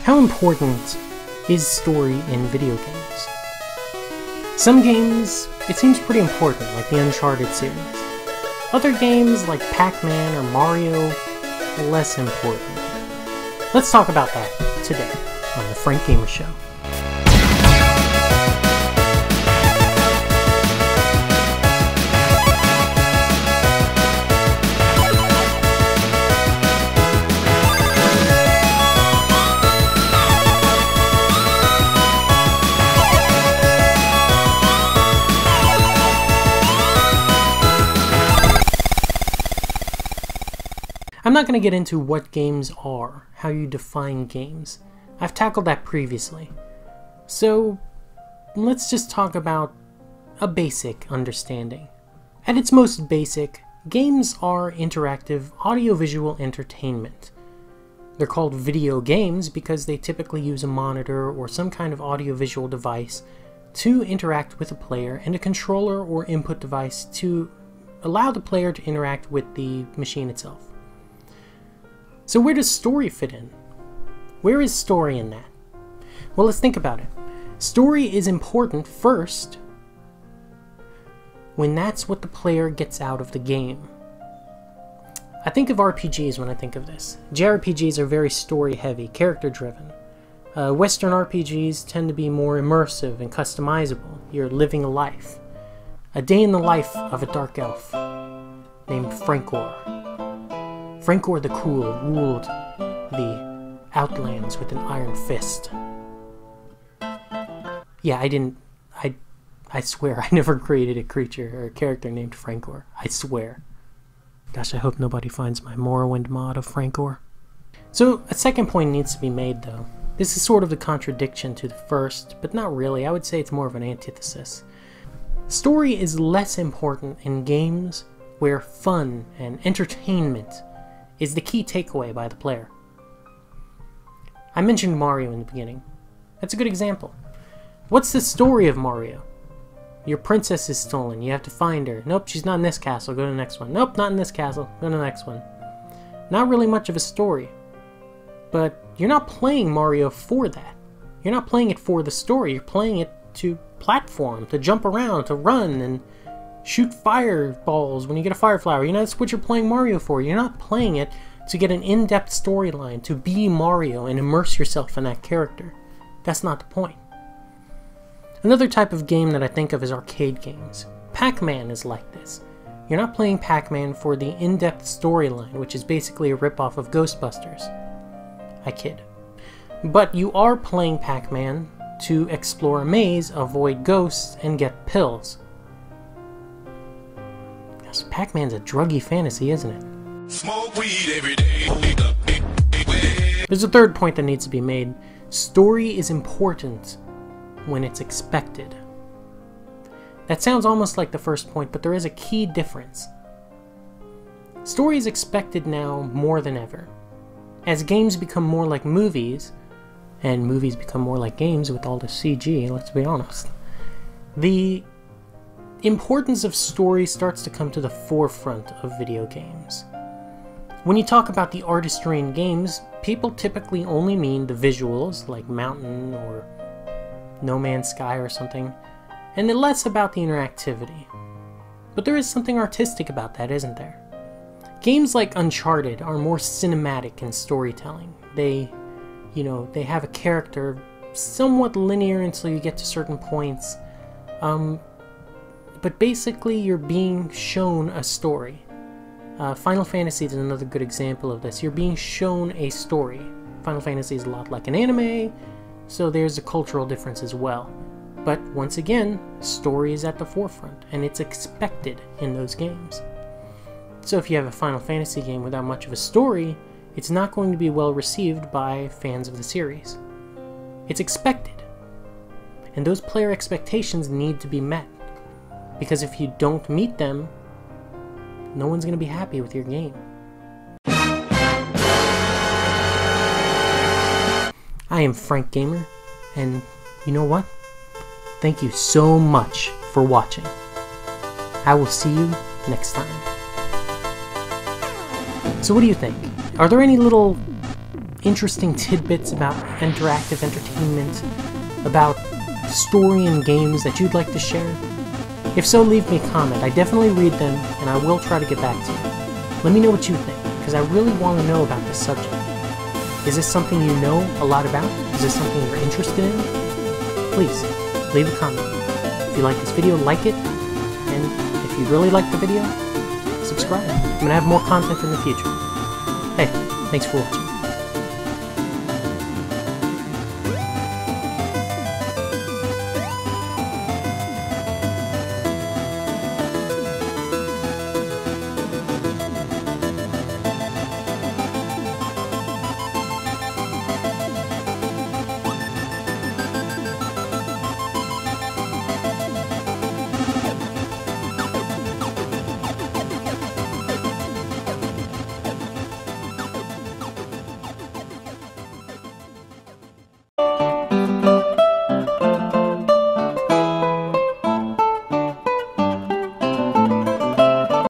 How important is story in video games? Some games, it seems pretty important, like the Uncharted series. Other games, like Pac-Man or Mario, less important. Let's talk about that today on the Frank Gamer Show. I'm not going to get into what games are, how you define games. I've tackled that previously. So let's just talk about a basic understanding. At its most basic, games are interactive audiovisual entertainment. They're called video games because they typically use a monitor or some kind of audiovisual device to interact with a player and a controller or input device to allow the player to interact with the machine itself. So where does story fit in? Where is story in that? Well, let's think about it. Story is important first when that's what the player gets out of the game. I think of RPGs when I think of this. JRPGs are very story heavy, character driven. Western RPGs tend to be more immersive and customizable. You're living a life. A day in the life of a dark elf named Frankor. Frankor the Cruel ruled the Outlands with an iron fist. Yeah, I swear I never created a creature or a character named Frankor. I swear. Gosh, I hope nobody finds my Morrowind mod of Frankor. So, a second point needs to be made though. This is sort of the contradiction to the first, but not really. I would say it's more of an antithesis. Story is less important in games where fun and entertainment is the key takeaway by the player. I mentioned Mario in the beginning. That's a good example. What's the story of Mario? Your princess is stolen. You have to find her. Nope, she's not in this castle. Go to the next one. Nope, not in this castle. Go to the next one. Not really much of a story. But you're not playing Mario for that. You're not playing it for the story. You're playing it to platform, to jump around, to run, and shoot fireballs when you get a fire flower. You know, that's what you're playing Mario for. You're not playing it to get an in-depth storyline, to be Mario and immerse yourself in that character. That's not the point. Another type of game that I think of is arcade games. Pac-Man is like this. You're not playing Pac-Man for the in-depth storyline, which is basically a ripoff of Ghostbusters. I kid. But you are playing Pac-Man to explore a maze, avoid ghosts, and get pills. Pac-Man's a druggy fantasy, isn't it? Smoke weed every day. There's a third point that needs to be made. Story is important when it's expected. That sounds almost like the first point, but there is a key difference. Story is expected now more than ever. As games become more like movies, and movies become more like games with all the CG, let's be honest, the importance of story starts to come to the forefront of video games. When you talk about the artistry in games, people typically only mean the visuals, like Mountain or No Man's Sky or something, and then less about the interactivity. But there is something artistic about that, isn't there? Games like Uncharted are more cinematic in storytelling. They have a character somewhat linear until you get to certain points. But basically, you're being shown a story. Final Fantasy is another good example of this. You're being shown a story. Final Fantasy is a lot like an anime, so there's a cultural difference as well. But once again, story is at the forefront, and it's expected in those games. So if you have a Final Fantasy game without much of a story, it's not going to be well received by fans of the series. It's expected. And those player expectations need to be met. Because if you don't meet them, no one's going to be happy with your game. I am Frank Gamer, and you know what? Thank you so much for watching. I will see you next time. So what do you think? Are there any little interesting tidbits about interactive entertainment, about story and games that you'd like to share? If so, leave me a comment. I definitely read them, and I will try to get back to you. Let me know what you think, because I really want to know about this subject. Is this something you know a lot about? Is this something you're interested in? Please, leave a comment. If you like this video, like it, and if you really like the video, subscribe. I'm going to have more content in the future. Hey, thanks for watching.